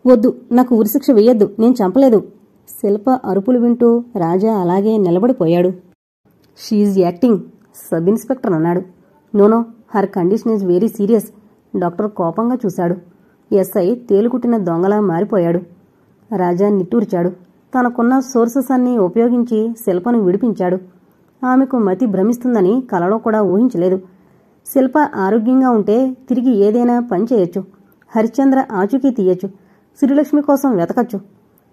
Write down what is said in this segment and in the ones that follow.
వద్దు, నాకు ఉరిశిక్ష వెయ్యొద్దు, నేను చంపలేదు. శిల్ప అరుపులు వింటూ రాజా అలాగే నిలబడిపోయాడు. షీఈజ్ యాక్టింగ్, సబ్ ఇన్స్పెక్టర్ అన్నాడు. No no, her condition is very serious. Doctor కోపంగా చూశాడు. ఎస్ఐ తేలుకుట్టిన దొంగలా మారిపోయాడు. రాజా నిట్టూర్చాడు. తనకున్న సోర్సెస్ అన్నీ ఉపయోగించి శిల్పను విడిపించాడు. ఆమెకు మతి భ్రమిస్తుందని కలలో కూడా ఊహించలేదు. శిల్ప ఆరోగ్యంగా ఉంటే తిరిగి ఏదైనా పని చేయొచ్చు. హరిశ్చంద్ర ఆచూకీ తీయొచ్చు. శ్రీలక్ష్మి కోసం వెతకచ్చు.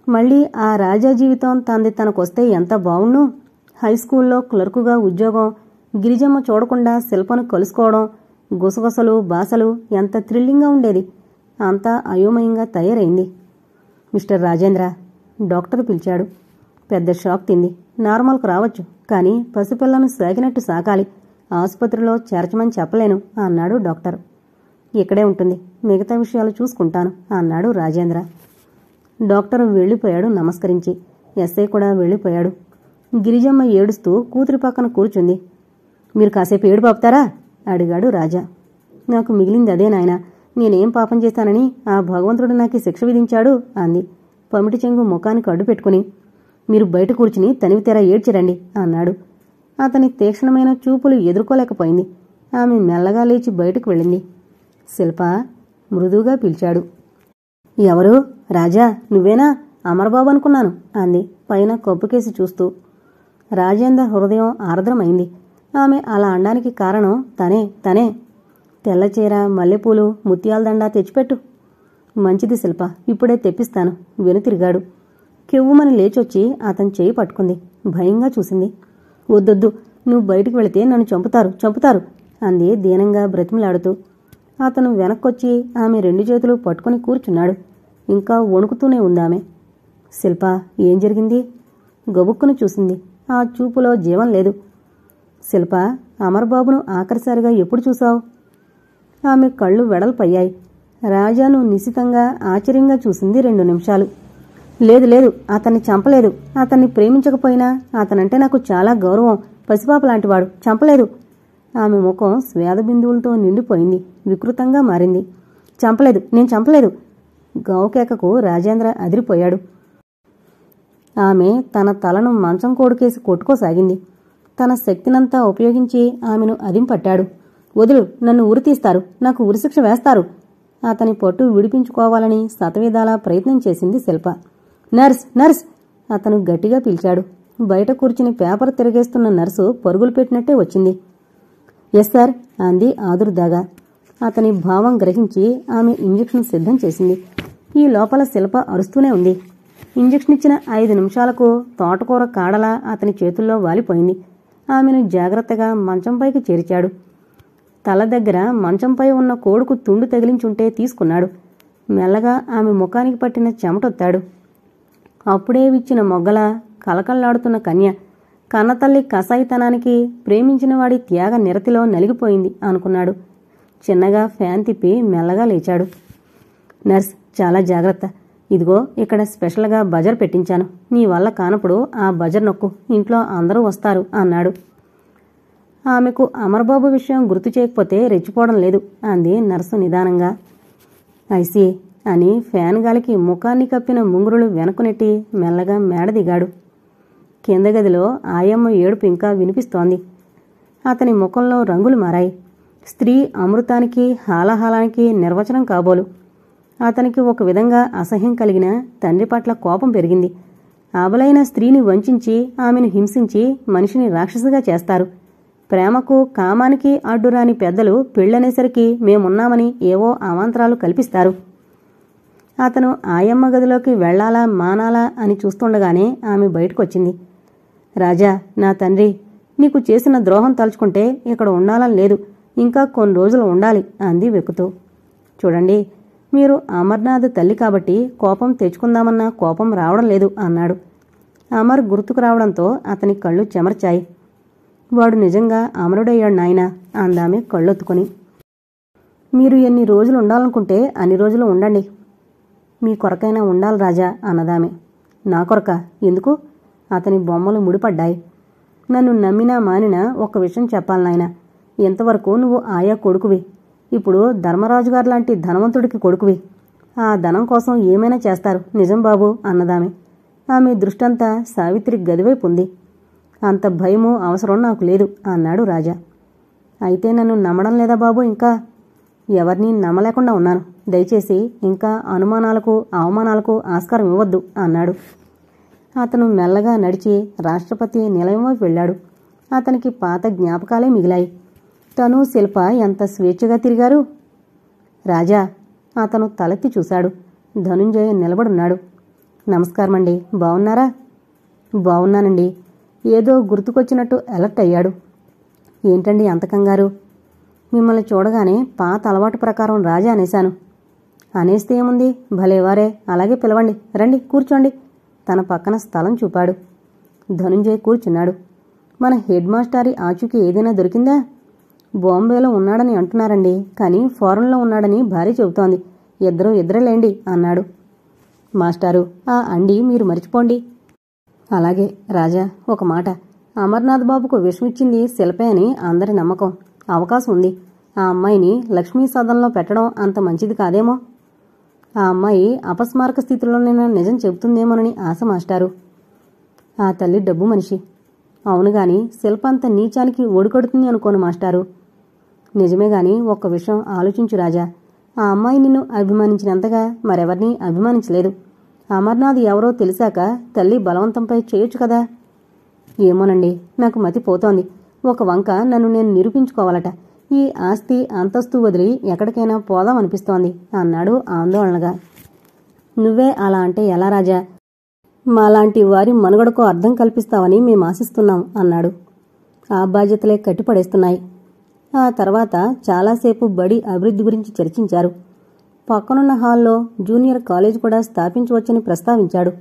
మళ్లీ ఆ రాజా జీవితం తంది తనకొస్తే ఎంత బావుణ్ణు. హైస్కూల్లో క్లర్కుగా ఉద్యోగం, గిరిజమ్మ చూడకుండా శిల్పను కలుసుకోవడం, గుసగుసలు బాసలు ఎంత థ్రిల్లింగ్గా ఉండేది. అంతా అయోమయంగా తయారైంది. మిస్టర్ రాజేంద్ర, డాక్టర్ పిలిచాడు. పెద్ద షాక్ తింది. నార్మల్కు రావచ్చు, కానీ పసిపిల్లను సాగినట్టు సాకాలి. ఆసుపత్రిలో చేర్చమని చెప్పలేను అన్నాడు డాక్టర్. ఇక్కడే ఉంటుంది, మిగతా విషయాలు చూసుకుంటాను అన్నాడు రాజేంద్ర. డాక్టర్ వెళ్లిపోయాడు నమస్కరించి. ఎస్ఐ కూడా వెళ్లిపోయాడు. గిరిజమ్మ ఏడుస్తూ కూతురి పక్కన కూర్చుంది. మీరు కాసేపు ఏడు పాపుతారా అడిగాడు రాజా. నాకు మిగిలింది అదే నాయనా, నేనేం పాపం చేశానని ఆ భగవంతుడు నాకు శిక్ష విధించాడు అంది పమిటి చెంగు ముఖానికి అడ్డు పెట్టుకుని. మీరు బయట కూర్చుని తనివితెరా ఏడ్చిరండి అన్నాడు. అతని తీక్షణమైన చూపులు ఎదుర్కోలేకపోయింది. ఆమె మెల్లగా లేచి బయటకు వెళ్ళింది. శిల్ప మృదువుగా పిలిచాడు. ఎవరు? రాజా, నువ్వేనా? అమరబాబు అనుకున్నాను అంది పైన కప్పుకేసి చూస్తూ. రాజేంద్ర హృదయం ఆర్ద్రమైంది. ఆమె అలా అనడానికి కారణం తనే. తెల్లచీర, మల్లెపూలు, ముత్యాలదండా తెచ్చిపెట్టు. మంచిది శిల్ప, ఇప్పుడే తెప్పిస్తాను. వెనుతిరిగాడు. కెవ్వుమని లేచొచ్చి అతని చేయి పట్టుకుంది. భయంగా చూసింది. వద్దొద్దు, నువ్వు బయటికి వెళితే నన్ను చంపుతారు అంది దీనంగా బ్రతిమలాడుతూ. అతను వెనక్కొచ్చి ఆమె 2 చేతులు పట్టుకుని కూర్చున్నాడు. ఇంకా వణుకుతూనే ఉందామె. శిల్ప, ఏం జరిగింది? గబుక్కును చూసింది. ఆ చూపులో జీవం లేదు. శిల్ప, అమర్బాబును ఆఖరిసారిగా ఎప్పుడు చూశావు? ఆమె కళ్ళు వెడల్పయ్యాయి. రాజాను నిశితంగా ఆశ్చర్యంగా చూసింది 2 నిమిషాలు. లేదు, అతన్ని చంపలేదు. అతన్ని ప్రేమించకపోయినా అతనంటే నాకు చాలా గౌరవం. పసిపాప లాంటివాడు. చంపలేదు. ఆమె ముఖం స్వేద బిందువులతో నిండిపోయింది. వికృతంగా మారింది. నేను చంపలేదు. గావుకేకకు రాజేంద్ర అదిరిపోయాడు. ఆమె తన తలను మంచం కోడుకేసి కొట్టుకోసాగింది. తన శక్తినంతా ఉపయోగించి ఆమెను అదింపట్టాడు. వదులు, నన్ను ఉరి తీస్తారు, నాకు ఉరిశిక్ష వేస్తారు. అతని పట్టు విడిపించుకోవాలని శతవిధాలా ప్రయత్నం చేసింది శిల్ప. నర్స్! అతను గట్టిగా పిలిచాడు. బయట కూర్చుని పేపర్ తిరిగేస్తున్న నర్సు పరుగులు పెట్టినట్టే వచ్చింది. ఎస్ సార్ అంది ఆదుర్దాగా. అతని భావం గ్రహించి ఆమె ఇంజెక్షన్ సిద్ధం చేసింది. ఈ లోపల శిల్ప అరుస్తూనే ఉంది. ఇంజెక్షన్ ఇచ్చిన 5 నిమిషాలకు తోటకూర కాడలా అతని చేతుల్లో వాలిపోయింది. ఆమెను జాగ్రత్తగా మంచంపైకి చేర్చాడు. తల దగ్గర మంచంపై ఉన్న కోడుకు తుండు తగిలించుంటే తీసుకున్నాడు. మెల్లగా ఆమె ముఖానికి పట్టిన చెమటొత్తాడు. అప్పుడే విచ్చిన మొగ్గల కలకల్లాడుతున్న కన్య, కన్నతల్లి కసాయితనానికి ప్రేమించినవాడి త్యాగ నిరతిలో నలిగిపోయింది అనుకున్నాడు. చిన్నగా ఫ్యాన్ తిప్పి మెల్లగా లేచాడు. నర్స్, చాలా జాగ్రత్త. ఇదిగో ఇక్కడ స్పెషల్గా బజర్ పెట్టించాను. నీ వల్ల కానప్పుడు ఆ బజర్ నొక్కు, ఇంట్లో అందరూ వస్తారు అన్నాడు. ఆమెకు అమర్బాబు విషయం గుర్తు చేయకపోతే రెచ్చిపోవడం లేదు అంది నర్సు నిదానంగా. ఐసీ అని ఫ్యాన్ గాలికి ముఖాన్ని కప్పిన ముంగురులు వెనకునెట్టి మెల్లగా మేడ దిగాడు. కింద గదిలో ఆయమ్మ ఏడుపు ఇంకా వినిపిస్తోంది. అతని ముఖంలో రంగులు మారాయి. స్త్రీ అమృతానికి హాలాహాలానికి నిర్వచనం కాబోలు. అతనికి ఒక విధంగా అసహ్యం కలిగిన తండ్రి పట్ల కోపం పెరిగింది. ఆబలైన స్త్రీని వంచించి ఆమెను హింసించి మనిషిని రాక్షసిగా చేస్తారు. ప్రేమకు కామానికి అడ్డురాని పెద్దలు పెళ్ళనేసరికి మేమున్నామని ఏవో అవాంతరాలు కల్పిస్తారు. అతను ఆయమ్మ గదిలోకి వెళ్లాలా మానాలా అని చూస్తుండగానే ఆమె బయటకొచ్చింది. రాజా, నా తండ్రి, నీకు చేసిన ద్రోహం తలుచుకుంటే ఇక్కడ ఉండాలని లేదు. ఇంకా కొన్ని రోజులు ఉండాలి అంది వెక్కుతూ. చూడండి, మీరు అమర్నాథ్ తల్లి కాబట్టి కోపం తెచ్చుకుందామన్నా కోపం రావడం లేదు అన్నాడు. అమర్ గుర్తుకు రావడంతో అతని కళ్ళు చెమర్చాయి. వాడు నిజంగా అమరుడయ్యాడు నాయనా అందామె కళ్ళొత్తుకుని. మీరు ఎన్ని రోజులు ఉండాలనుకుంటే అన్ని రోజులు ఉండండి. మీ కొరకైనా ఉండాలి రాజా అన్నదామె. నా కొరక ఎందుకు? అతని బొమ్మలు ముడిపడ్డాయి. నన్ను నమ్మినా మానినా ఒక్క విషయం చెప్పాలి నాయనా. ఎంతవరకు నువ్వు ఆయా కొడుకువి. ఇప్పుడు ధర్మరాజుగారు లాంటి ధనవంతుడికి కొడుకువి. ఆ ధనం కోసం ఏమైనా చేస్తారు నిజం బాబు అన్నదామె. ఆమె దృష్టంతా సావిత్రి గదివైపు ఉంది. అంత భయమూ అవసరం నాకు లేదు అన్నాడు రాజా. అయితే నన్ను నమ్మడం లేదా బాబు? ఇంకా ఎవరినీ నమ్మలేకుండా ఉన్నాను. దయచేసి ఇంకా అనుమానాలకు అవమానాలకు ఆస్కారం ఇవ్వద్దు అన్నాడు. అతను మెల్లగా నడిచి రాష్ట్రపతి నిలయం వైపు వెళ్ళాడు. అతనికి పాత జ్ఞాపకాలే మిగిలాయి. తను శిల్ప ఎంత స్వేచ్ఛగా తిరిగారు. రాజా అతను తలెత్తి చూశాడు. ధనుంజయ నిలబడున్నాడు. నమస్కారమండి, బావున్నారా? బావున్నానండి. ఏదో గుర్తుకొచ్చినట్టు అలర్ట్ అయ్యాడు. ఏంటండి అంత కంగారు? మిమ్మల్ని చూడగానే పాత అలవాటు ప్రకారం రాజా అనేశాను. అనేస్తే ఏముంది, భలేవారే, అలాగే పిలవండి, రండి కూర్చోండి. తన పక్కన స్థలం చూపాడు. ధనుంజయ్ కూర్చున్నాడు. మన హెడ్ మాస్టారి ఆచూకీ ఏదైనా దొరికిందా? బాంబేలో ఉన్నాడని అంటున్నారండి, కానీ ఫారెన్లో ఉన్నాడని భార్య చెబుతోంది. ఇద్దరేలేండి అన్నాడు. మాస్టారు, ఆ అండి మీరు మరిచిపోండి. అలాగే రాజా, ఒక మాట. అమర్నాథ్ బాబుకు విషమిచ్చింది శిల్పే అని అందరి నమ్మకం. అవకాశం ఉంది. ఆ అమ్మాయిని లక్ష్మీ సదనంలో పెట్టడం అంత మంచిది కాదేమో. ఆ అమ్మాయి అపస్మారక స్థితిలోనైనా నిజం చెబుతుందేమోనని ఆశ మాస్టారు. ఆ తల్లి డబ్బు మనిషి. అవునుగాని శిల్ప అంత నీచానికి ఒడికడుతుంది అనుకోను మాస్టారు. నిజమే గాని ఒక్క విషయం ఆలోచించు రాజా. ఆ అమ్మాయి నిన్ను అభిమానించినంతగా మరెవరినీ అభిమానించలేదు. అమర్నాథ్ ఎవరో తెలిసాక తల్లి బలవంతంపై చేయొచ్చు కదా. ఏమోనండి, నాకు మతి పోతోంది. ఒక వంక నన్ను నేను నిరూపించుకోవాలట. ఈ ఆస్తి అంతస్తు వదిలి ఎక్కడికైనా పోదామనిపిస్తోంది అన్నాడు ఆందోళనగా. నువ్వే అలా అంటే ఎలా రాజా? మాలాంటి వారి మనుగడకో అర్థం కల్పిస్తావని మేం ఆశిస్తున్నాం అన్నాడు. ఆ బాధ్యతలే కట్టిపడేస్తున్నాయి. ఆ తర్వాత చాలాసేపు బడి అభివృద్ధి గురించి చర్చించారు. పక్కనున్న హాల్లో జూనియర్ కాలేజ్ కూడా స్థాపించవచ్చని ప్రస్తావించాడు.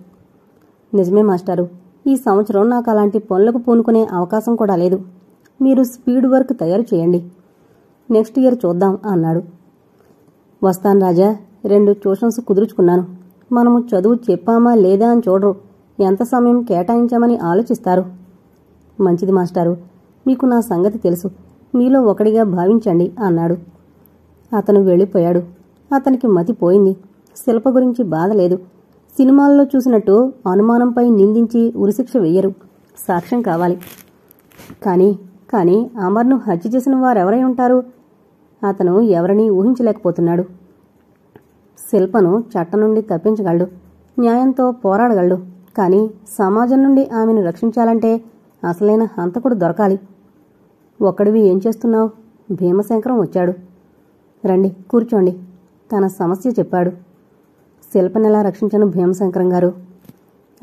నిజమే మాస్టారు, ఈ సంవత్సరం నాకు అలాంటి పనులకు పూనుకునే అవకాశం కూడా లేదు. మీరు స్పీడ్ వర్క్ తయారు చేయండి. నెక్స్ట్ ఇయర్ చూద్దాం అన్నాడు. వస్తాను రాజా. 2 ట్యూషన్స్ కుదుర్చుకున్నాను. మనము చదువు చెప్పామా లేదా అని చూడరు, ఎంత సమయం కేటాయించామని ఆలోచిస్తారు. మంచిది మాస్టారు, మీకు నా సంగతి తెలుసు. మీలో ఒకడిగా భావించండి అన్నాడు. అతను వెళ్ళిపోయాడు. అతనికి మతి పోయింది. శిల్ప గురించి బాధ లేదు. సినిమాల్లో చూసినట్టు అనుమానంపై నిందించి ఉరిశిక్ష వెయ్యరు, సాక్ష్యం కావాలి. కానీ అమర్ను హత్య చేసిన వారెవరై ఉంటారు? అతను ఎవరినీ ఊహించలేకపోతున్నాడు. శిల్పను చట్టం నుండి తప్పించగలడు, న్యాయంతో పోరాడగలడు. కానీ సమాజం నుండి ఆమెను రక్షించాలంటే అసలైన హంతకుడు దొరకాలి. ఒక్కడివి ఏం చేస్తున్నావు? భీమశంకరం వచ్చాడు. రండి కూర్చోండి. తన సమస్య చెప్పాడు. శిల్పనెలా రక్షించను భీమశంకరం గారు?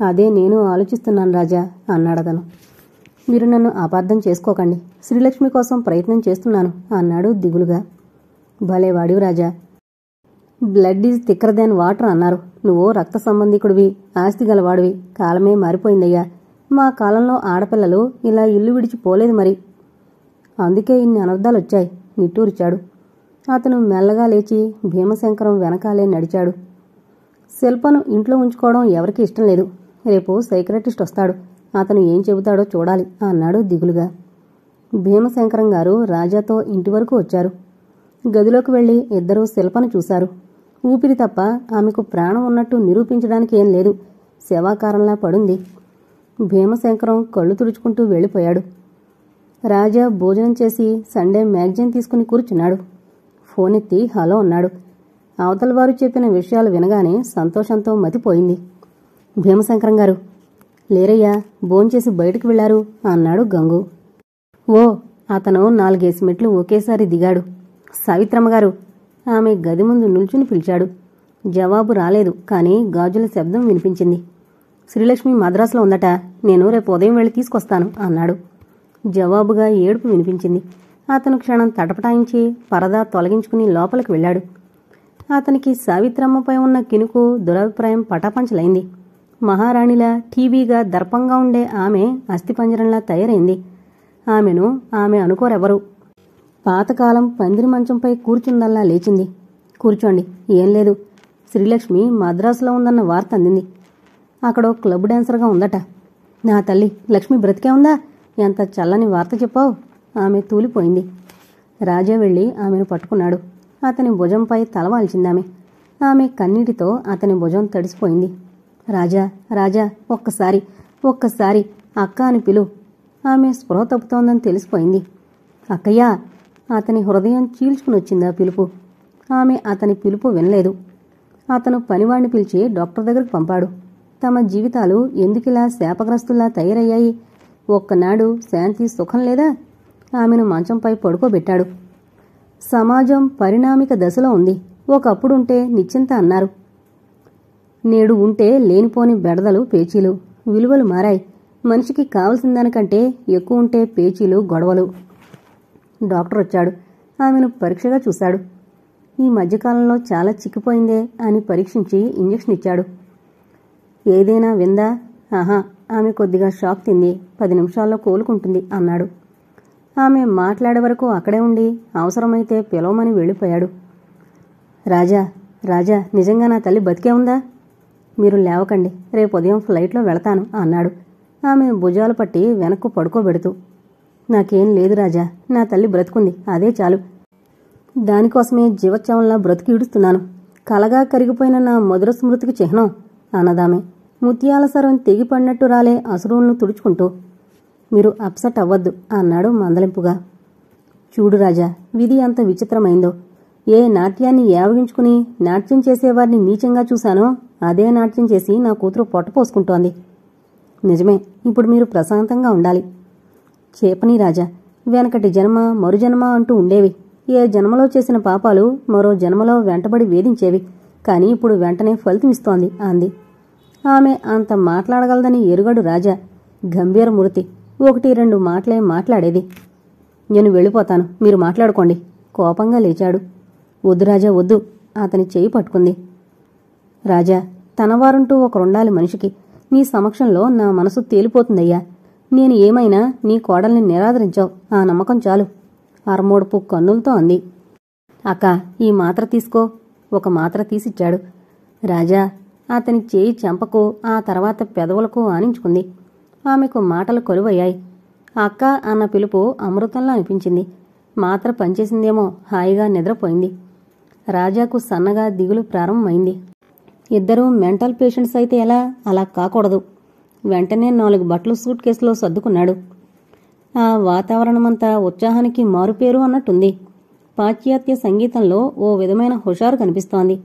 అదే నేను ఆలోచిస్తున్నాను రాజా అన్నాడతను. మీరు నన్ను అపార్థం చేసుకోకండి. శ్రీలక్ష్మి కోసం ప్రయత్నం చేస్తున్నాను అన్నాడు దిగులుగా. భలేవాడివి Raja. Blood is thicker than water అన్నారు. నువ్వు రక్త సంబంధికుడివి, ఆస్తి గలవాడివి. కాలమే మారిపోయిందయ్యా. మా కాలంలో ఆడపిల్లలు ఇలా ఇల్లు విడిచిపోలేదు మరి. అందుకే ఇన్ని అనర్థాలొచ్చాయి నిట్టూరిచాడు. అతను మెల్లగా లేచి భీమశంకరం వెనకాలే నడిచాడు. శిల్పను ఇంట్లో ఉంచుకోవడం ఎవరికీ ఇష్టం లేదు. రేపు సైకియాట్రిస్ట్ వస్తాడు. అతను ఏం చెబుతాడో చూడాలి అన్నాడు దిగులుగా. భీమశంకరం గారు రాజాతో ఇంటి వరకు వచ్చారు. గదిలోకి వెళ్లి ఇద్దరూ శిల్పను చూశారు. ఊపిరి తప్ప ఆమెకు ప్రాణం ఉన్నట్టు నిరూపించడానికి ఏం లేదు. శవాకారంలా పడుంది. భీమశంకరం కళ్ళు తుడుచుకుంటూ వెళ్ళిపోయాడు. రాజా భోజనం చేసి సండే మ్యాగజైన్ తీసుకుని కూర్చున్నాడు. ఫోన్ ఎత్తి హలో అన్నాడు. అవతలవారు చెప్పిన విషయాలు వినగానే సంతోషంతో మతిపోయింది. భీమశంకరం గారు లేరయ్యా, భోంచేసి బయటకు వెళ్లారు అన్నాడు గంగు. ఓ, అతను 4 మెట్లు ఒకేసారి దిగాడు. సావిత్రమ్మగారు, ఆమె గది ముందు నిల్చుని పిలిచాడు. జవాబు రాలేదు, కానీ గాజుల శబ్దం వినిపించింది. శ్రీలక్ష్మి మద్రాసులో ఉందట, నేను రేపు ఉదయం వెళ్లి తీసుకొస్తాను అన్నాడు. జవాబుగా ఏడుపు వినిపించింది. అతను క్షణం తటపటాయించి పరదా తొలగించుకుని లోపలికి వెళ్లాడు. అతనికి సావిత్రమ్మపై ఉన్న కినుకు దురభిప్రాయం పటాపంచలైంది. మహారాణిలా టీవీగా దర్పంగా ఉండే ఆమె అస్థిపంజరంలా తయారైంది. ఆమెను ఆమె అనుకోరెవరు. పాతకాలం పందిరి మంచంపై కూర్చుందల్లా లేచింది. కూర్చోండి. ఏం లేదు, శ్రీలక్ష్మి మద్రాసులో ఉందన్న వార్త అందింది. అక్కడో క్లబ్ డాన్సర్గా ఉందట. నా తల్లి, లక్ష్మి బ్రతికే ఉందా? ఎంత చల్లని వార్త చెప్పావు. ఆమె తూలిపోయింది. రాజా వెళ్లి ఆమెను పట్టుకున్నాడు. అతని భుజంపై తలవాల్చిందామె. ఆమె కన్నీటితో అతని భుజం తడిసిపోయింది. రాజా, రాజా, ఒక్కసారి అక్క అని పిలు. ఆమె స్పృహ తప్పుతోందని తెలిసిపోయింది. అక్కయ్యా! అతని హృదయం చీల్చుకునొచ్చిందా పిలుపు. ఆమె అతని పిలుపు వినలేదు. అతను పనివాణ్ణి పిలిచి డాక్టర్ దగ్గరకు పంపాడు. తమ జీవితాలు ఎందుకిలా శాపగ్రస్తుల్లా తయారయ్యాయి? ఒక్కనాడు శాంతి సుఖం లేదా? ఆమెను మంచంపై పడుకోబెట్టాడు. సమాజం పరిణామిక దశలో ఉంది. ఒకప్పుడుంటే నిశ్చింత అన్నారు. నేడు ఉంటే లేనిపోని బెడదలు, పేచీలు. విలువలు మారాయి. మనిషికి కావలసిందానికంటే ఎక్కువ ఉంటే పేచీలు, గొడవలు. డాక్టర్ వచ్చాడు. ఆమెను పరీక్షగా చూశాడు. ఈ మధ్యకాలంలో చాలా చిక్కిపోయిందే అని పరీక్షించి ఇంజెక్షన్ ఇచ్చాడు. ఏదైనా విందా? ఆహా, ఆమె కొద్దిగా షాక్ తింది. 10 నిమిషాల్లో కోలుకుంటుంది అన్నాడు. ఆమె మాట్లాడే వరకు అక్కడే ఉండి అవసరమైతే పిలవమని వెళ్ళిపోయాడు. రాజా, రాజా, నిజంగా నా తల్లి బతికే ఉందా? మీరు లేవకండి, రేపు ఉదయం ఫ్లైట్లో వెళతాను అన్నాడు ఆమె భుజాలు పట్టి వెనక్కు పడుకోబెడుతూ. నాకేం లేదు రాజా, నా తల్లి బ్రతుకుంది, అదే చాలు. దానికోసమే జీవోత్సవంలా బ్రతికి ఈడుస్తున్నాను. కలగా కరిగిపోయిన నా మధుర స్మృతికి చిహ్నం అన్నదామె ముత్యాల సరం తెగిపడినట్టు రాలే అసురులను తుడుచుకుంటూ. మీరు అప్సెట్ అవ్వద్దు అన్నాడు మందలింపుగా. చూడు రాజా, విధి అంత విచిత్రమైందో. ఏ నాట్యాన్ని యావగించుకుని నాట్యం చేసేవారిని నీచంగా చూశానో అదే నాట్యం చేసి నా కూతురు పొట్టపోసుకుంటోంది. నిజమే, ఇప్పుడు మీరు ప్రశాంతంగా ఉండాలి. చేపని రాజా, వెనకటి జన్మ మరుజన్మ అంటూ ఉండేవి. ఏ జన్మలో చేసిన పాపాలు మరో జన్మలో వెంటబడి వేధించేవి. కానీ ఇప్పుడు వెంటనే ఫలితమిస్తోంది అంది. ఆమె అంత మాట్లాడగలదని ఎరుగడు రాజా. గంభీరమూర్తి. 1-2 మాటలే మాట్లాడేది. నేను వెళ్ళిపోతాను, మీరు మాట్లాడుకోండి. కోపంగా లేచాడు. వద్దు రాజా, వద్దు. అతని చేయి పట్టుకుంది. రాజా, తనవారంటూ ఒకరుండాలి మనిషికి. నీ సమక్షంలో నా మనసు తేలిపోతుందయ్యా. నేను ఏమైనా నీ కోడల్ని నిరాదరించావు, ఆ నమ్మకం చాలు. అరమోడుపు కన్నులతో అంది. అక్క, ఈ మాత్ర తీసుకో. ఒక మాత్ర తీసిచ్చాడు. రాజా, అతని చేయి చెంపకు, ఆ తర్వాత పెదవులకు ఆనించుకుంది. ఆమెకు మాటలు కొలువయ్యాయి. అక్క అన్న పిలుపు అమృతంలా అనిపించింది. మాత్ర పనిచేసిందేమో, హాయిగా నిద్రపోయింది. రాజాకు సన్నగా దిగులు ప్రారంభమైంది. ఇద్దరూ మెంటల్ పేషెంట్స్ అయితే ఎలా? అలా కాకూడదు. వెంటనే 4 బట్టలు సూట్ కేసులో సర్దుకున్నాడు. ఆ వాతావరణమంతా ఉత్సాహానికి మారుపేరు అన్నట్టుంది. పాశ్చాత్య సంగీతంలో ఓ విధమైన హుషారు కనిపిస్తోంది.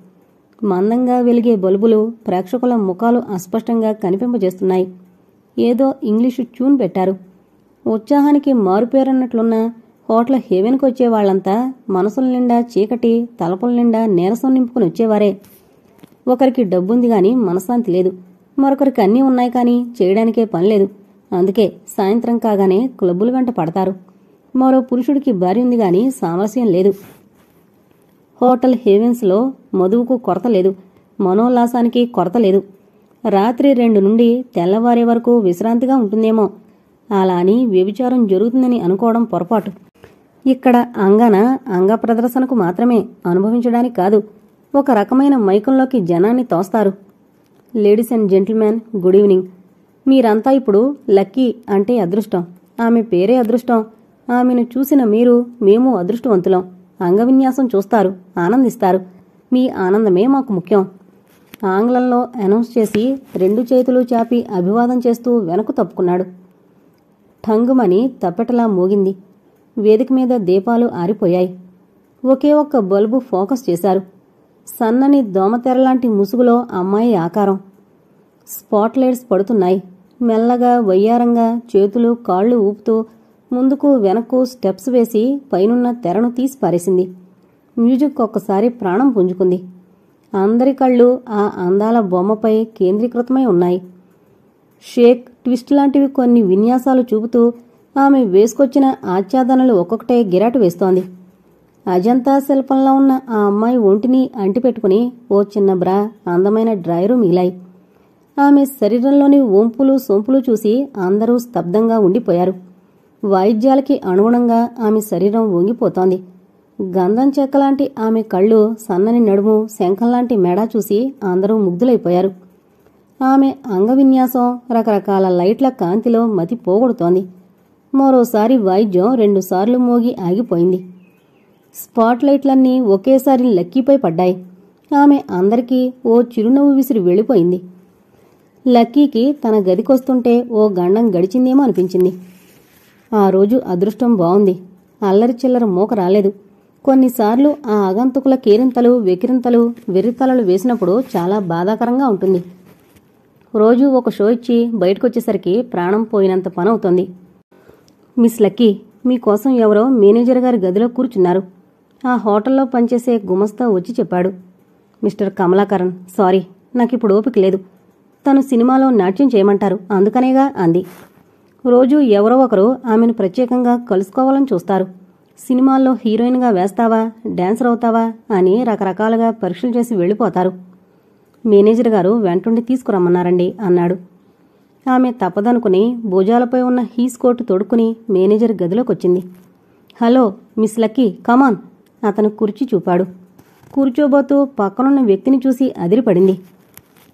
మందంగా వెలిగే బల్బులు ప్రేక్షకుల ముఖాలు అస్పష్టంగా కనిపింపజేస్తున్నాయి. ఏదో ఇంగ్లీషు ట్యూన్ పెట్టారు. ఉత్సాహానికి మారుపేరన్నట్లున్న హోటల్ హెవెన్కి వచ్చేవాళ్లంతా మనసుల నిండా చీకటి, తలపుల నిండా నీరసం నింపుకుని వచ్చేవారే. ఒకరికి డబ్బుంది గాని మనశ్శాంతి లేదు. మరొకరికి అన్నీ ఉన్నాయి కానీ చేయడానికే పనిలేదు. అందుకే సాయంత్రం కాగానే క్లబ్బుల వెంట పడతారు. మరో పురుషుడికి భార్య ఉంది గాని సామరస్యం లేదు. హోటల్ హేవెన్స్లో మధువుకు కొరత లేదు, మనోల్లాసానికి కొరత లేదు. రాత్రి 2 నుండి తెల్లవారే వరకు విశ్రాంతిగా ఉంటుందేమో. అలా అని వ్యభిచారం జరుగుతుందని అనుకోవడం పొరపాటు. ఇక్కడ అంగ ప్రదర్శనకు మాత్రమే, అనుభవించడానికి కాదు. ఒక రకమైన మైకంలోకి జనాన్ని తోస్తారు. Ladies and gentlemen, good evening. మీరంతా ఇప్పుడు లక్కీ అంటే అదృష్టం. ఆమె పేరే అదృష్టం. ఆమెను చూసిన మీరు, మేము అదృష్టవంతులం. అంగవిన్యాసం చూస్తారు, ఆనందిస్తారు. మీ ఆనందమే మాకు ముఖ్యం. ఆంగ్లంలో అనౌన్స్ చేసి 2 చేతులు చాపి అభివాదం చేస్తూ వెనక్కు తప్పుకున్నాడు. ఠంగుమని తప్పెటలా మోగింది. వేదిక మీద దీపాలు ఆరిపోయాయి. ఒకే ఒక్క బల్బు ఫోకస్ చేశారు. సన్నని దోమతెరలాంటి ముసుగులో అమ్మాయి ఆకారం. స్పాట్ లైట్స్ పడుతున్నాయి. మెల్లగా వయ్యారంగా చేతులు కాళ్ళు ఊపుతూ ముందుకు వెనక్కు స్టెప్స్ వేసి పైనున్న తెరను తీసి పారేసింది. మ్యూజిక్ ఒక్కసారి ప్రాణం పుంజుకుంది. అందరి కళ్ళు ఆ అందాల బొమ్మపై కేంద్రీకృతమై ఉన్నాయి. షేక్, ట్విస్ట్ లాంటివి కొన్ని విన్యాసాలు చూపుతూ ఆమె వేసుకొచ్చిన ఆచ్ఛాదనలు ఒక్కొక్కటే గిరాటు వేస్తోంది. అజంతా శిల్పంలో ఉన్న ఆ అమ్మాయి ఒంటిని అంటిపెట్టుకుని ఓ చిన్న బ్రా, అందమైన డ్రాయరు మిగిలాయి. ఆమె శరీరంలోని ఒంపులు సొంపులు చూసి అందరూ స్తబ్దంగా ఉండిపోయారు. వాయిద్యాలకి అనుగుణంగా ఆమె శరీరం వంగిపోతోంది. గంధం చెక్కలాంటి ఆమె కళ్ళు, సన్నని నడుము, శంఖంలాంటి మెడ చూసి అందరూ ముగ్ధులైపోయారు. ఆమె అంగవిన్యాసం రకరకాల లైట్ల కాంతిలో మతి పోగొడుతోంది. మరోసారి వాయిద్యం 2 సార్లు మోగి ఆగిపోయింది. స్పాట్ లైట్లన్నీ ఒకేసారి లక్కీపై పడ్డాయి. ఆమె అందరికీ ఓ చిరునవ్వు విసిరి వెళ్ళిపోయింది. లక్కీకి తన గదికొస్తుంటే ఓ గండం గడిచిందేమో అనిపించింది. ఆ రోజు అదృష్టం బావుంది. అల్లరి చిల్లర మోక రాలేదు. కొన్నిసార్లు ఆ ఆగంతుకుల కేరింతలు, వెకిరింతలు, వెర్రితలలు వేసినప్పుడు చాలా బాధాకరంగా ఉంటుంది. రోజూ ఒక షో ఇచ్చి బయటకొచ్చేసరికి ప్రాణం పోయినంత పనవుతోంది. మిస్ లక్కీ, మీకోసం ఎవరో మేనేజర్ గారి గదిలో కూర్చున్నారు. ఆ హోటల్లో పనిచేసే గుమస్తా వచ్చి చెప్పాడు. మిస్టర్ కమలాకరణ్, సారీ, నాకిప్పుడు ఓపిక లేదు. తను సినిమాలో నాట్యం చేయమంటారు, అందుకనేగా అంది. రోజూ ఎవరో ఒకరు ఆమెను ప్రత్యేకంగా కలుసుకోవాలని చూస్తారు. సినిమాల్లో హీరోయిన్గా వేస్తావా, డాన్సర్ అవుతావా అని రకరకాలుగా పరీక్షలు చేసి వెళ్ళిపోతారు. మేనేజర్ గారు వెంటుండి తీసుకురమ్మన్నారండి అన్నాడు. ఆమె తప్పదనుకుని భుజాలపై ఉన్న హీస్ కోటు తొడుక్కుని మేనేజర్ గదిలోకొచ్చింది. Hello miss Lucky, come on. అతను కుర్చీ చూపాడు. కూర్చోబోతూ పక్కనున్న వ్యక్తిని చూసి అదిరిపడింది.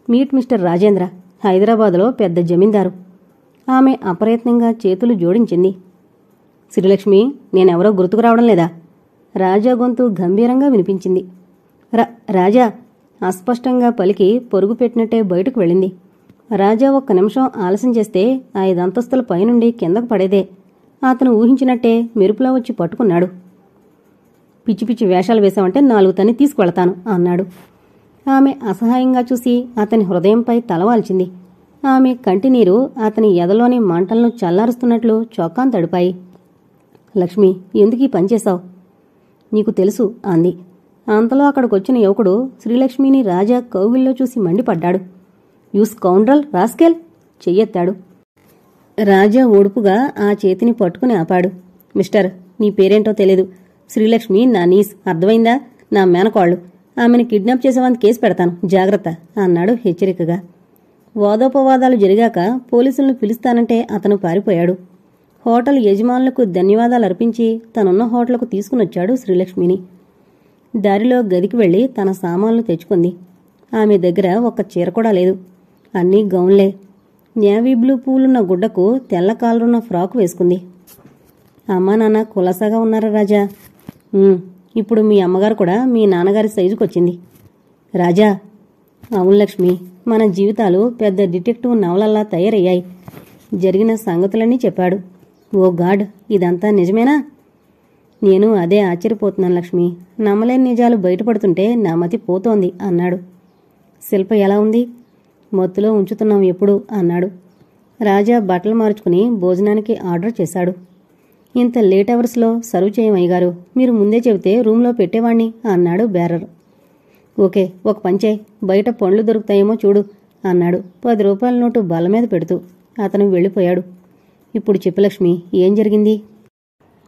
మీట్ మిస్టర్ రాజేంద్ర, హైదరాబాదులో పెద్ద జమీందారు. ఆమె అప్రయత్నంగా చేతులు జోడించింది. శ్రీలక్ష్మి, నేనెవరో గుర్తుకు రావడం లేదా? రాజా గొంతు గంభీరంగా వినిపించింది. రాజా అస్పష్టంగా పలికి పొరుగు పెట్టినట్టే బయటకు వెళ్ళింది. రాజా ఒక్క నిమిషం ఆలస్యం చేస్తే 5 అంతస్తుల పైనుండి కిందకు పడేదే. అతను ఊహించినట్టే మెరుపులా వచ్చి పట్టుకున్నాడు. పిచ్చి పిచ్చి వేషాలు వేశావంటే 4 తన్ని తీసుకువెళతాను అన్నాడు. ఆమె అసహాయంగా చూసి అతని హృదయంపై తలవాల్చింది. ఆమె కంటినీరు అతని ఎదలోని మంటలను చల్లారుస్తున్నట్లు చొక్కాను తడిపాయి. లక్ష్మి, ఎందుకీ పనిచేశావు? నీకు తెలుసు అంది. అంతలో అక్కడికొచ్చిన యువకుడు శ్రీలక్ష్మిని రాజా కౌగిల్లో చూసి మండిపడ్డాడు. యూ స్కౌండ్రల్ రాస్కెల్, చెయ్యెత్తాడు. రాజా ఓడుపుగా ఆ చేతిని పట్టుకుని ఆపాడు. మిస్టర్, నీ పేరేంటో తెలీదు. శ్రీలక్ష్మి నా నీస్, అర్థమైందా? నా మేనకోళ్లు. ఆమెను కిడ్నాప్ చేసేవానికి కేసు పెడతాను, జాగ్రత్త అన్నాడు హెచ్చరికగా. వాదోపవాదాలు జరిగాక పోలీసులను పిలుస్తానంటే అతను పారిపోయాడు. హోటల్ యజమానులకు ధన్యవాదాలు అర్పించి తనున్న హోటల్కు తీసుకునొచ్చాడు శ్రీలక్ష్మిని. దారిలో గదికి వెళ్లి తన సామాన్లు తెచ్చుకుంది. ఆమె దగ్గర ఒక్క చీర కూడా లేదు. అన్నీ గౌన్లే. నేవీ బ్లూ పూలున్న గుడ్డకు తెల్ల కాలరున్న ఫ్రాకు వేసుకుంది. అమ్మా నాన్న కులాసాగా ఉన్నారా రాజా? ఇప్పుడు మీ అమ్మగారు కూడా మీ నాన్నగారి సైజుకొచ్చింది. రాజా, అవును లక్ష్మి, మన జీవితాలు పెద్ద డిటెక్టివ్ నవలల్లా తయారయ్యాయి. జరిగిన సంగతులన్నీ చెప్పాడు. ఓ గాడ్, ఇదంతా నిజమేనా? నేను అదే ఆశ్చర్యపోతున్నాను లక్ష్మి. నమ్మలేని నిజాలు బయటపడుతుంటే నా మతి పోతోంది అన్నాడు. శిల్ప ఎలా ఉంది? మత్తులో ఉంచుతున్నాం ఎప్పుడు అన్నాడు. రాజా బట్టలు మార్చుకుని భోజనానికి ఆర్డర్ చేశాడు. ఇంత లేట్ అవర్స్లో సర్వ్ చేయమయ్యగారు, మీరు ముందే చెబితే రూంలో పెట్టేవాణ్ణి అన్నాడు బేరర్. ఓకే, ఒక పంచేయ్, బయట పండ్లు దొరుకుతాయేమో చూడు అన్నాడు 10 రూపాయల నోటు బల్ల మీద పెడుతూ. అతను వెళ్ళిపోయాడు. ఇప్పుడు చెప్పు లక్ష్మి, ఏం జరిగింది?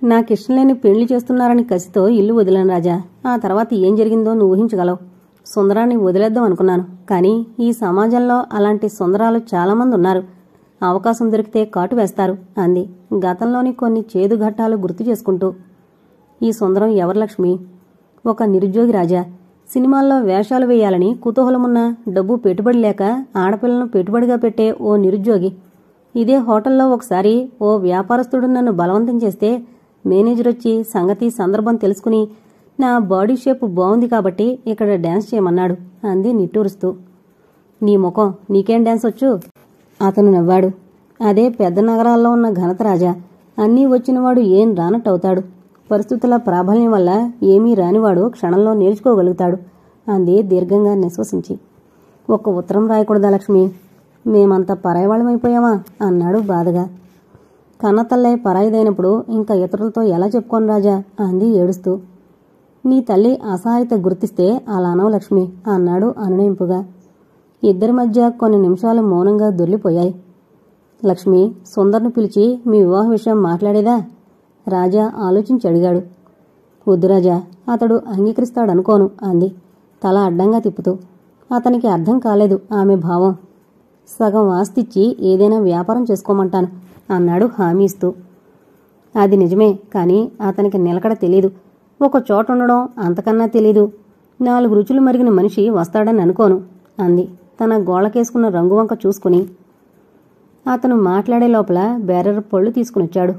నాకిష్టం లేని పెళ్లి చేస్తున్నారని కసితో ఇల్లు వదిలాను రాజా. ఆ తర్వాత ఏం జరిగిందో నువ్వు ఊహించగలవు. సుందరాన్ని వదిలేద్దాం అనుకున్నాను, కానీ ఈ సమాజంలో అలాంటి సుందరాలు చాలామంది ఉన్నారు. అవకాశం దొరికితే కాటు వేస్తారు అంది గతంలోని కొన్ని చేదు ఘట్టాలు గుర్తు చేసుకుంటూ. ఈ సుందరం ఎవరు లక్ష్మి? ఒక నిరుద్యోగి రాజా. సినిమాల్లో వేషాలు వేయాలని కుతూహలమున్న డబ్బు పెట్టుబడి లేక ఆడపిల్లను పెట్టుబడిగా పెట్టే ఓ నిరుద్యోగి. ఇదే హోటల్లో ఒకసారి ఓ వ్యాపారస్తుడు నన్ను బలవంతం చేస్తే మేనేజర్ వచ్చి సంగతి సందర్భం తెలుసుకుని నా బాడీ షేప్ బాగుంది కాబట్టి ఇక్కడ డాన్స్ చేయమన్నాడు అంది నిట్టూరుస్తూ. నీ ముఖం, నీకేం డాన్స్ వచ్చు? అతను నవ్వాడు. అదే పెద్ద నగరాల్లో ఉన్న ఘనత రాజా. అన్నీ వచ్చినవాడు ఏం రానట్టవుతాడు. పరిస్థితుల ప్రాబల్యం వల్ల ఏమీ రానివాడు క్షణంలో నేర్చుకోగలుగుతాడు అంది దీర్ఘంగా నిశ్వసించి. ఒక్క ఉత్తరం రాయకూడదా లక్ష్మి? మేమంతా పరాయివాళ్ళమైపోయామా అన్నాడు బాధగా. కన్నతల్లే పరాయిదైనప్పుడు ఇంకా ఇతరులతో ఎలా చెప్పుకోను రాజా అంది ఏడుస్తూ. నీ తల్లి అసహాయత గుర్తిస్తే అలా అనవు లక్ష్మి అన్నాడు అనునయింపుగా. ఇద్దరి మధ్య కొన్ని నిమిషాలు మౌనంగా దొర్లిపోయాయి. లక్ష్మి, సుందర్ను పిలిచి మీ వివాహ విషయం మాట్లాడేదా? రాజా ఆలోచించి అడిగాడు. వద్దు రాజా, అతడు అంగీకరిస్తాడనుకోను అంది తల అడ్డంగా తిప్పుతూ. అతనికి అర్థం కాలేదు ఆమె భావం. సగం ఆస్తిచ్చి ఏదైనా వ్యాపారం చేసుకోమంటాను అన్నాడు హామీ ఇస్తూ. అది నిజమే, కానీ అతనికి నిలకడ తెలీదు. ఒక చోట ఉండడం అంతకన్నా తెలీదు. 4 రుచులు మరిగిన మనిషి వస్తాడని అనుకోను అంది తన గోళకేసుకున్న రంగువంక చూసుకుని. అతను మాట్లాడే లోపల బేరర్ పళ్ళు తీసుకునొచ్చాడు.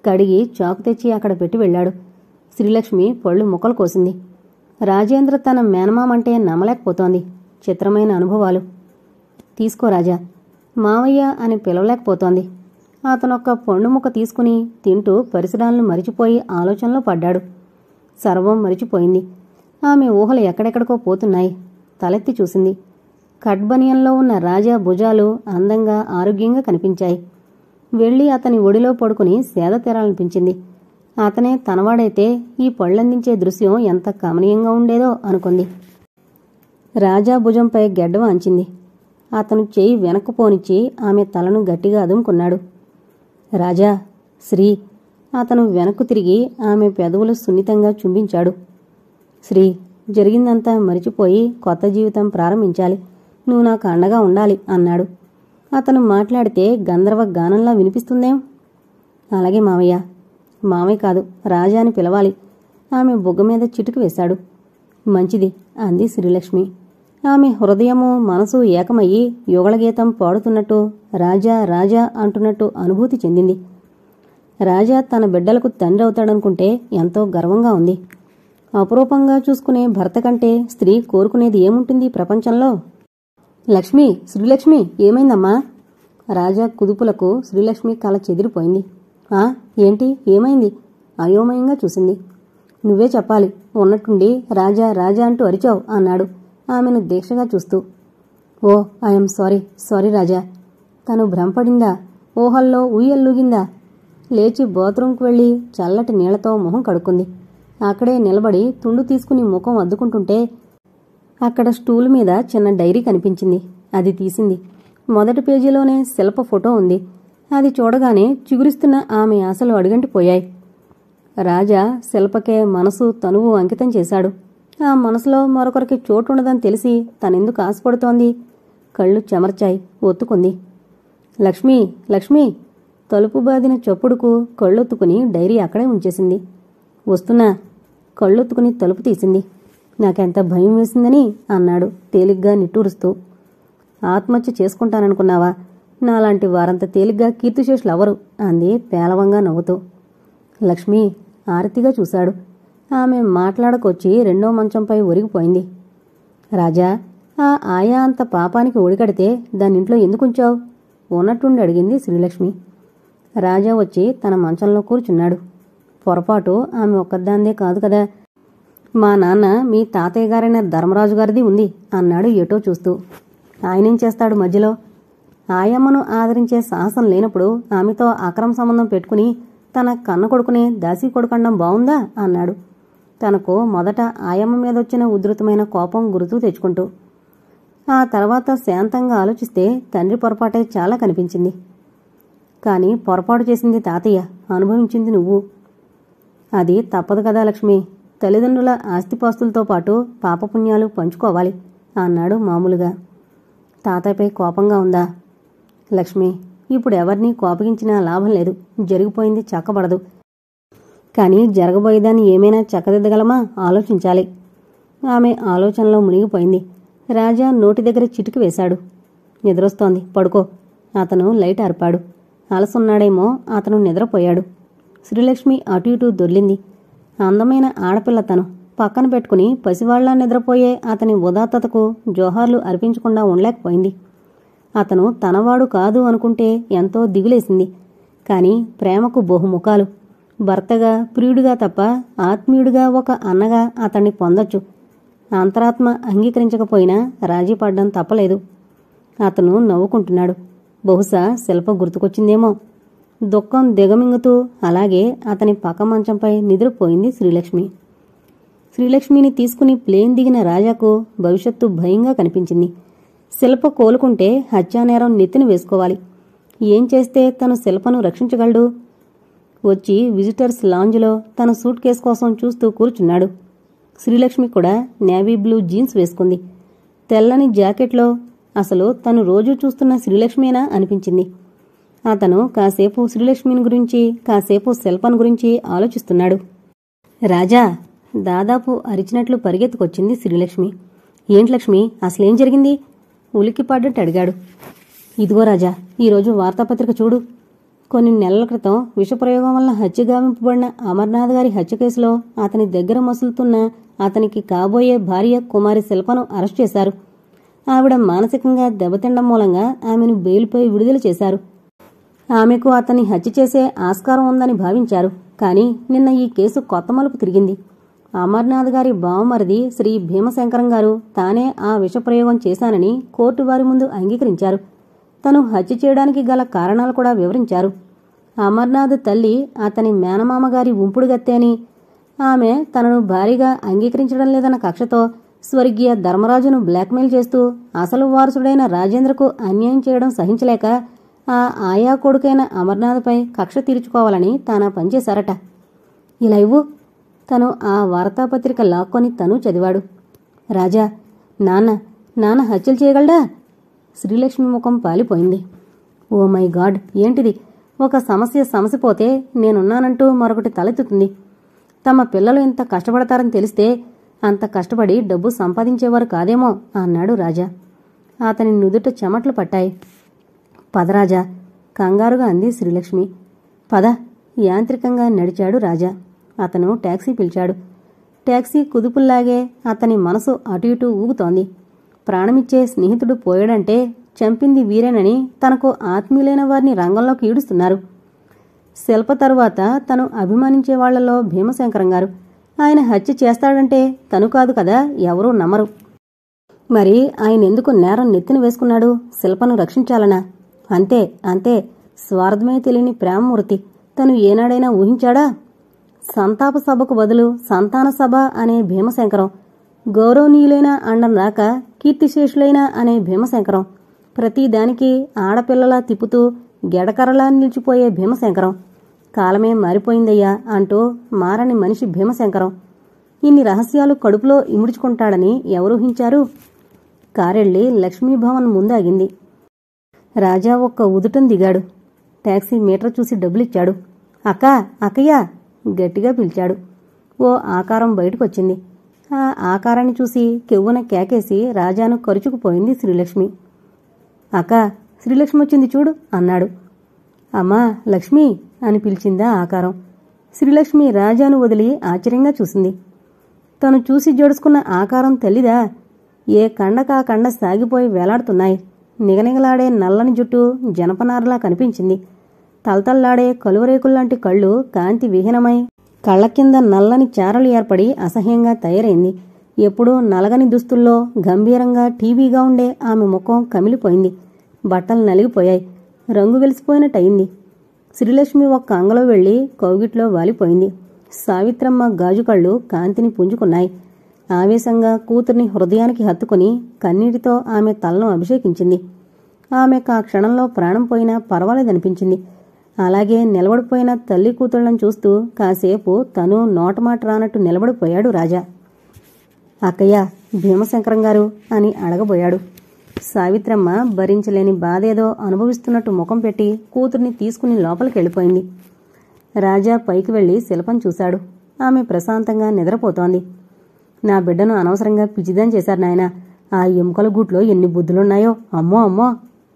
కడిగి చాకు తెచ్చి అక్కడ పెట్టి వెళ్లాడు. శ్రీలక్ష్మి పళ్ళు ముక్కలు కోసింది. రాజేంద్ర తన మేనమామంటే నమ్మలేకపోతోంది. చిత్రమైన అనుభవాలు. తీసుకో రాజా, మావయ్య అని పిలవలేకపోతోంది. అతనొక్క పండు ముక్క తీసుకుని తింటూ పరిసరాలను మరిచిపోయి ఆలోచనలో పడ్డాడు. సర్వం మరిచిపోయింది. ఆమె ఊహలు ఎక్కడెక్కడికో పోతున్నాయి. తలెత్తి చూసింది. కట్బనియంలో ఉన్న రాజా భుజాలు అందంగా ఆరోగ్యంగా కనిపించాయి. వెళ్లి అతని ఒడిలో పడుకుని సేద తీరాలనిపించింది. అతనే తనవాడైతే ఈ పళ్ళందించే దృశ్యం ఎంత కమనీయంగా ఉండేదో అనుకుంది. రాజా భుజంపై గెడ్డ వాంచింది. అతను చేయి వెనక్కు పోనిచ్చి ఆమె తలను గట్టిగా అదుముకున్నాడు. రాజా, శ్రీ. అతను వెనక్కు తిరిగి ఆమె పెదవులు సున్నితంగా చుంబించాడు. శ్రీ, జరిగిందంతా మరిచిపోయి కొత్త జీవితం ప్రారంభించాలి. నువ్వు నాకు అండగా ఉండాలి అన్నాడు. అతను మాట్లాడితే గంధర్వ గానంలా వినిపిస్తుందేం? అలాగే మావయ్య. మావయ్య కాదు, రాజా అని పిలవాలి. ఆమె బుగ్గ మీద చిటుకు వేశాడు. మంచిది అంది శ్రీలక్ష్మి. ఆమె హృదయము మనసు ఏకమయ్యి యుగళగీతం పాడుతున్నట్టు, రాజా రాజా అంటున్నట్టు అనుభూతి చెందింది. రాజా తన బిడ్డలకు తండ్రి అవుతాడనుకుంటే ఎంతో గర్వంగా ఉంది. అపురూపంగా చూసుకునే భర్త కంటే స్త్రీ కోరుకునేది ఏముంటుంది ప్రపంచంలో? లక్ష్మి, శ్రీలక్ష్మి, ఏమైందమ్మా? రాజా కుదుపులకు శ్రీలక్ష్మి కల చెదిరిపోయింది. ఏంటి, ఏమైంది? అయోమయంగా చూసింది. నువ్వే చెప్పాలి. ఉన్నట్టుండి రాజా రాజా అంటూ అరిచావు అన్నాడు ఆమెను దీక్షగా చూస్తూ. ఓ, ఐఎమ్ సారీ, సారీ రాజా. తను భ్రమపడిందా? ఊహల్లో ఊయల్లూగిందా? లేచి బాత్రూంకు వెళ్లి చల్లటి నీళ్లతో మొహం కడుక్కుంది. అక్కడే నిలబడి తుండు తీసుకుని ముఖం అద్దుకుంటుంటే అక్కడ స్టూల్ మీద చిన్న డైరీ కనిపించింది. అది తీసింది. మొదటి పేజీలోనే శిల్ప ఫోటో ఉంది. అది చూడగానే చిగురిస్తున్న ఆమె ఆశలు అడుగంటిపోయాయి. రాజా శిల్పకే మనసు తనువు అంకితం చేశాడు. ఆ మనసులో మరొకరికి చోటుండదని తెలిసి తనెందుకు ఆశపడుతోంది? కళ్ళు చెమర్చాయి. ఒత్తుకుంది. లక్ష్మీ, లక్ష్మీ. తలుపు బాదిన చప్పుడుకు కళ్ళొత్తుకుని డైరీ అక్కడే ఉంచేసింది. వస్తున్నా. కళ్ళొత్తుకుని తలుపు తీసింది. నాకెంత భయం వేసిందని అన్నాడు తేలిగ్గా నిట్టూరుస్తూ. ఆత్మహత్య చేసుకుంటాననుకున్నావా? నాలాంటి వారంత తేలిగ్గా కీర్తిశేషులు అవరు అంది పేలవంగా నవ్వుతూ. లక్ష్మి ఆరతిగా చూశాడు. ఆమె మాట్లాడకొచ్చి రెండో మంచంపై ఒరిగిపోయింది. రాజా, ఆ ఆయా అంత పాపానికి ఒడికడితే దాన్నింట్లో ఎందుకుంచావు? ఉన్నట్టుండి అడిగింది శ్రీలక్ష్మి. రాజా వచ్చి తన మంచంలో కూర్చున్నాడు. పొరపాటు ఆమె ఒక్కదాందే కాదు కదా. మా నాన్న మీ తాతయ్య గారైన ధర్మరాజు గారిది ఉంది అన్నాడు ఎటో చూస్తూ. ఆయనేం చేస్తాడు మధ్యలో? ఆయమ్మను ఆదరించే సాహసం లేనప్పుడు ఆమెతో అక్రమ సంబంధం పెట్టుకుని తన కన్న కొడుకునే దాసీ కొడుకండం బావుందా అన్నాడు తనకు మొదట ఆయమ్మ మీదొచ్చిన ఉధృతమైన కోపం గుర్తు తెచ్చుకుంటూ. ఆ తర్వాత శాంతంగా ఆలోచిస్తే తండ్రి పొరపాటే చాలా కనిపించింది. కాని పొరపాటు చేసింది తాతయ్య, అనుభవించింది నువ్వు. అది తప్పదు కదా లక్ష్మి. తల్లిదండ్రుల ఆస్తిపాస్తులతో పాటు పాపపుణ్యాలు పంచుకోవాలి అన్నాడు మామూలుగా. తాతయ్యపై కోపంగా ఉందా? లక్ష్మి, ఇప్పుడు ఎవరినీ కోపగించినా లాభం లేదు. జరిగిపోయింది చక్కబడదు. కాని జరగబోయేదాన్ని ఏమైనా చక్కదిద్దగలమా? ఆలోచించాలి. ఆమె ఆలోచనలో మునిగిపోయింది. రాజా నోటి దగ్గర చిటికి వేశాడు. నిద్రొస్తోంది, పడుకో. అతను లైట్ ఆర్పాడు. అలసున్నాడేమో అతను నిద్రపోయాడు. శ్రీలక్ష్మి అటు ఇటూ దొర్లింది. అందమైన ఆడపిల్ల తను. పక్కన పెట్టుకుని పసివాళ్లా నిద్రపోయే అతని ఉదాత్తతకు జోహార్లు అర్పించకుండా ఉండలేకపోయింది. అతను తనవాడు కాదు అనుకుంటే ఎంతో దిగులేసింది. కాని ప్రేమకు బహుముఖాలు. భర్తగా, ప్రియుడిగా తప్ప ఆత్మీయుడిగా ఒక అన్నగా అతన్ని పొందొచ్చు. అంతరాత్మ అంగీకరించకపోయినా రాజీపడ్డం తప్పలేదు. అతను నవ్వుకుంటున్నాడు. బహుశా శిల్ప గుర్తుకొచ్చిందేమో. దుఃఖం దిగమింగుతూ అలాగే అతని పక్క మంచంపై నిద్రపోయింది శ్రీలక్ష్మి. శ్రీలక్ష్మిని తీసుకుని ప్లేన్ దిగిన రాజాకు భవిష్యత్తు భయంగా కనిపించింది. శిల్ప కోలుకుంటే హత్యానేరం నెత్తిన వేసుకోవాలి. ఏం చేస్తే తను శిల్పను రక్షించగలడు? వచ్చి విజిటర్స్ లాంజ్లో తన సూట్ కేసు కోసం చూస్తూ కూర్చున్నాడు. శ్రీలక్ష్మి కూడా నేవీ బ్లూ జీన్స్ వేసుకుంది. తెల్లని జాకెట్లో అసలు తను రోజూ చూస్తున్న శ్రీలక్ష్మేనా అనిపించింది. అతను కాసేపు శ్రీలక్ష్మిని గురించి, కాసేపు శిల్పను గురించి ఆలోచిస్తున్నాడు. రాజా! దాదాపు అరిచినట్లు పరిగెత్తుకొచ్చింది శ్రీలక్ష్మి. ఏంటి లక్ష్మి, అసలేం జరిగింది? ఉలిక్కిపడ్డట్టు అడిగాడు. ఇదిగో రాజా, ఈరోజు వార్తాపత్రిక చూడు. కొన్ని నెలల క్రితం విషప్రయోగం వల్ల హత్య గావింపబడిన అమర్నాథ్ గారి హత్య కేసులో అతని దగ్గర మసులుతున్న అతనికి కాబోయే భార్య కుమారి శిల్పను అరెస్ట్ చేశారు. ఆవిడ మానసికంగా దెబ్బతిండం మూలంగా ఆమెను బెయిల్పై విడుదల చేశారు. ఆమెకు అతన్ని హత్య చేసే ఆస్కారం ఉందని భావించారు. కానీ నిన్న ఈ కేసు కొత్త మలుపు తిరిగింది. అమర్నాథ్ గారి బావమరిది శ్రీ భీమశంకరం గారు తానే ఆ విషప్రయోగం చేశానని కోర్టు వారి ముందు అంగీకరించారు. తను హత్య చేయడానికి గల కారణాలు కూడా వివరించారు. అమర్నాథ్ తల్లి అతని మేనమామగారి ఉంపుడుగత్తె అని, ఆమె తనను భారీగా అంగీకరించడం లేదన్న కక్షతో స్వర్గీయ ధర్మరాజును బ్లాక్మెయిల్ చేస్తూ అసలు వారసుడైన రాజేంద్రకు అన్యాయం చేయడం సహించలేక ఆ ఆయా కొడుకైన అమర్నాథ్పై కక్ష తీర్చుకోవాలని తానా పనిచేశారట. ఇలా ఇవ్వు. తను ఆ వార్తాపత్రిక లాక్కొని తను చదివాడు. రాజా, నాన్న హత్యలు చేయగలడా? శ్రీలక్ష్మి ముఖం పాలిపోయింది. ఓ మై గాడ్, ఏంటిది? ఒక సమసిపోతే నేనున్నానంటూ మరొకటి తలెత్తుతుంది. తమ పిల్లలు ఇంత కష్టపడతారని తెలిస్తే అంత కష్టపడి డబ్బు సంపాదించేవారు కాదేమో అన్నాడు రాజా. అతని నుదుట చెమట్లు పట్టాయి. పదరాజా, కంగారుగా అంది శ్రీలక్ష్మి. పద, యాంత్రికంగా నడిచాడు రాజా. అతను టాక్సీ పిలిచాడు. టాక్సీ కుదుపుల్లాగే అతని మనసు అటు ఇటూ ఊగుతోంది. ప్రాణమిచ్చే స్నేహితుడు పోయాడంటే చంపింది వీరేనని తనకు ఆత్మీయులైన వారిని రంగంలోకి ఈడుస్తున్నారు. శిల్ప తరువాత తను అభిమానించే వాళ్లలో భీమశంకరం గారు. ఆయన హత్య చేస్తాడంటే తను కాదు కదా, ఎవరూ నమ్మరు. మరి ఆయనెందుకు నేరం నెత్తిన వేసుకున్నాడు? శిల్పను రక్షించాలనా? అంతే, స్వార్థమే తెలియని ప్రేమమూర్తి. తను ఏనాడైనా ఊహించాడా? సంతాప సభకు బదులు సంతాన సభ అనే భీమశంకరం, గౌరవనీయులైన అండం రాక కీర్తిశేషులైన అనే భీమశంకరం, ప్రతిదానికి ఆడపిల్లలా తిప్పుతూ గెడకరలా నిలిచిపోయే భీమశంకరం, కాలమే మారిపోయిందయ్యా అంటూ మారని మనిషి భీమశంకరం. ఇన్ని రహస్యాలు కడుపులో ఇముడుచుకుంటాడని ఎవరూహించారు? కారెళ్ళి లక్ష్మీభవన్ ముందాగింది. రాజా ఒక్క ఉదుటం దిగాడు. టాక్సీ మీటర్ చూసి డబ్బులిచ్చాడు. అక్కయ్య గట్టిగా పిలిచాడు. ఓ ఆకారం బయటకొచ్చింది. ఆ ఆకారాన్ని చూసి కెవ్వున కేకేసి రాజాను కరుచుకుపోయింది శ్రీలక్ష్మి. అక్కా, శ్రీలక్ష్మి వచ్చింది చూడు అన్నాడు. అమ్మా లక్ష్మి అని పిలిచిందా ఆకారం. శ్రీలక్ష్మి రాజాను వదిలి ఆశ్చర్యంగా చూసింది. తను చూసి జోడుచుకున్న ఆకారం తల్లిదా? ఏ కండకా కండ సాగిపోయి వేలాడుతున్నాయి. నిగనిగలాడే నల్లని జుట్టు జనపనారలా కనిపించింది. తలతల్లాడే కలువరేకుల్లాంటి కళ్ళు కాంతి విహీనమై కళ్ల కింద నల్లని చారలు ఏర్పడి అసహ్యంగా తయారైంది. ఎప్పుడూ నలగని దుస్తుల్లో గంభీరంగా టీవీగా ఉండే ఆమె ముఖం కమిలిపోయింది. బట్టలు నలిగిపోయాయి. రంగు వెలిసిపోయినట్టయింది. శ్రీలక్ష్మి ఒక్క అంగలో వెళ్లి కౌగిట్లో వాలిపోయింది. సావిత్రమ్మ గాజుకళ్ళు కాంతిని పుంజుకున్నాయి. ఆవేశంగా కూతుర్ని హృదయానికి హత్తుకుని కన్నీటితో ఆమె తలను అభిషేకించింది. ఆమెకు ఆ క్షణంలో ప్రాణం పోయినా పర్వాలేదనిపించింది. అలాగే నిలబడిపోయిన తల్లి కూతుళ్లను చూస్తూ కాసేపు తను నోటమాట రానట్టు నిలబడిపోయాడు రాజా. అక్కయ్య, భీమశంకరం గారు అని అడగబోయాడు. సావిత్రమ్మ భరించలేని బాధేదో అనుభవిస్తున్నట్టు ముఖం పెట్టి కూతుర్ని తీసుకుని లోపలికెళ్ళిపోయింది. రాజా పైకి వెళ్లి శిల్పం చూశాడు. ఆమె ప్రశాంతంగా నిద్రపోతోంది. నా బిడ్డను అనవసరంగా పిచ్చిదాం చేశారు నాయనా. ఆ ఎముకల గూట్లో ఎన్ని బుద్ధులున్నాయో. అమ్మో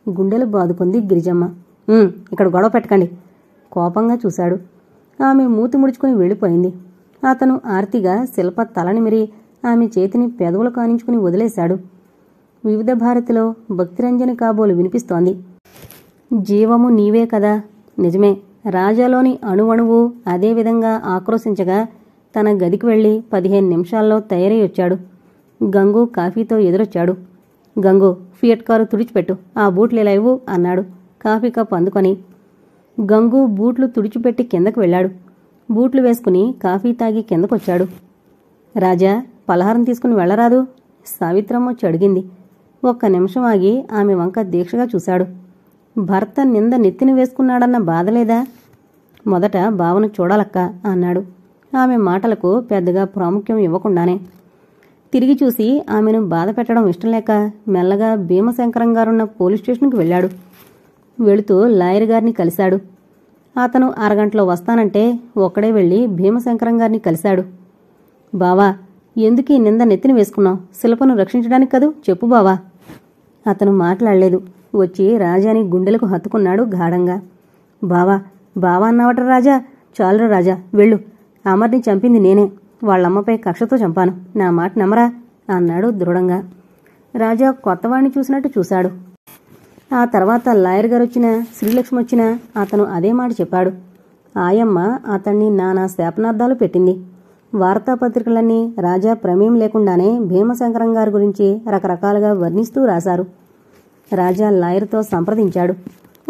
గుండెలు బాదుకుంది గిరిజమ్మ. ఇక్కడ గొడవ పెట్టకండి. కోపంగా చూశాడు. ఆమె మూతి ముడుచుకుని వెళ్ళిపోయింది. అతను ఆర్తిగా శిల్ప తలనిమిరి ఆమె చేతిని పెదవులు కానించుకుని వదిలేశాడు. వివిధ భారతిలో భక్తిరంజని కాబోలు వినిపిస్తోంది. జీవము నీవే కదా. నిజమే. రాజాలోని అణువణువు అదేవిధంగా ఆక్రోశించగా తన గదికి వెళ్లి 15 నిమిషాల్లో తయారై వచ్చాడు. గంగు కాఫీతో ఎదురొచ్చాడు. గంగు, ఫియట్ కారు తుడిచిపెట్టు. ఆ బూట్లేలా ఇవ్వు అన్నాడు కాఫీ కప్ అందుకొని. గంగు బూట్లు తుడిచిపెట్టి కిందకు వెళ్లాడు. బూట్లు వేసుకుని కాఫీ తాగి కిందకొచ్చాడు. రాజా, పలహారం తీసుకుని వెళ్లరాదు? సావిత్రమ్మ వచ్చి అడిగింది. ఒక్క నిమిషం ఆగి ఆమె వంక దీక్షగా చూశాడు. భర్త నింద నెత్తిని వేసుకున్నాడన్న బాధలేదా? మొదట బావను చూడాలక్కా అన్నాడు. ఆమె మాటలకు పెద్దగా ప్రాముఖ్యం ఇవ్వకుండానే. తిరిగి చూసి ఆమెను బాధ పెట్టడం ఇష్టం లేక మెల్లగా భీమశంకరం గారున్న పోలీస్ స్టేషన్కి వెళ్లాడు. వెళుతూ లాయర్ గారిని కలిశాడు. అతను అరగంటలో వస్తానంటే ఒక్కడే వెళ్లి భీమశంకరం గారిని కలిశాడు. బావా, ఎందుకీ నింద నెత్తిని వేసుకున్నావు? శిల్పను రక్షించడానికి కదూ, చెప్పు బావా. అతను మాట్లాడలేదు. వచ్చి రాజాని గుండెలకు హత్తుకున్నాడు గాఢంగా. బావా అన్నావట రాజా. చాలురా రాజా, వెళ్ళు. అమర్ని చంపింది నేనే. వాళ్ళమ్మపై కక్షతో చంపాను, నా మాట నమ్మరా అన్నాడు దృఢంగా. రాజా కొత్తవాణ్ణి చూసినట్టు చూశాడు. ఆ తర్వాత లాయర్ గారొచ్చినా శ్రీలక్ష్మి వచ్చినా అతను అదే మాట చెప్పాడు. ఆయమ్మ అతన్ని నానా శాపనార్థాలు పెట్టింది. వార్తాపత్రికలన్నీ రాజా ప్రమేయం లేకుండానే భీమశంకరం గారి గురించి రకరకాలుగా వర్ణిస్తూ రాశారు. రాజా లాయర్తో సంప్రదించాడు.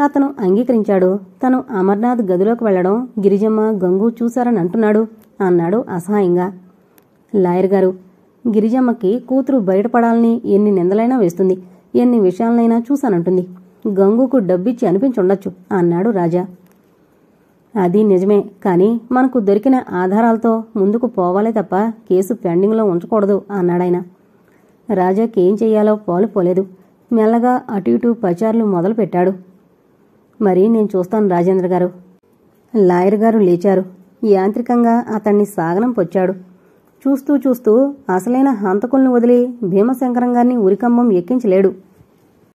అతను అంగీకరించాడు. తను అమర్నాథ్ గదిలోకి వెళ్లడం గిరిజమ్మ గంగు చూశారని అంటున్నాడు అన్నాడు అసహాయంగా. లాయర్ గారు, గిరిజమ్మకి కూతురు బయటపడాలని ఎన్ని నిందలైనా వేస్తుంది, ఎన్ని విషయాలనైనా చూశానంటుంది. గంగుకు డబ్బిచ్చి అనిపించుండొచ్చు అన్నాడు రాజా. అది నిజమే, కానీ మనకు దొరికిన ఆధారాలతో ముందుకు పోవాలే తప్ప కేసు పెండింగ్లో ఉంచకూడదు అన్నాడాయన. రాజాకి ఏం చెయ్యాలో పోలేదు. మెల్లగా అటు ఇటు పచారులు మొదలుపెట్టాడు. మరి నేను చూస్తాను రాజేంద్ర గారు. లాయర్ గారు లేచారు. యాంత్రికంగా అతన్ని సాగనంపొచ్చాడు. చూస్తూ చూస్తూ అసలైన హంతకుల్ని వదిలి భీమశంకరం గారిని ఉరికంబం ఎక్కించలేడు.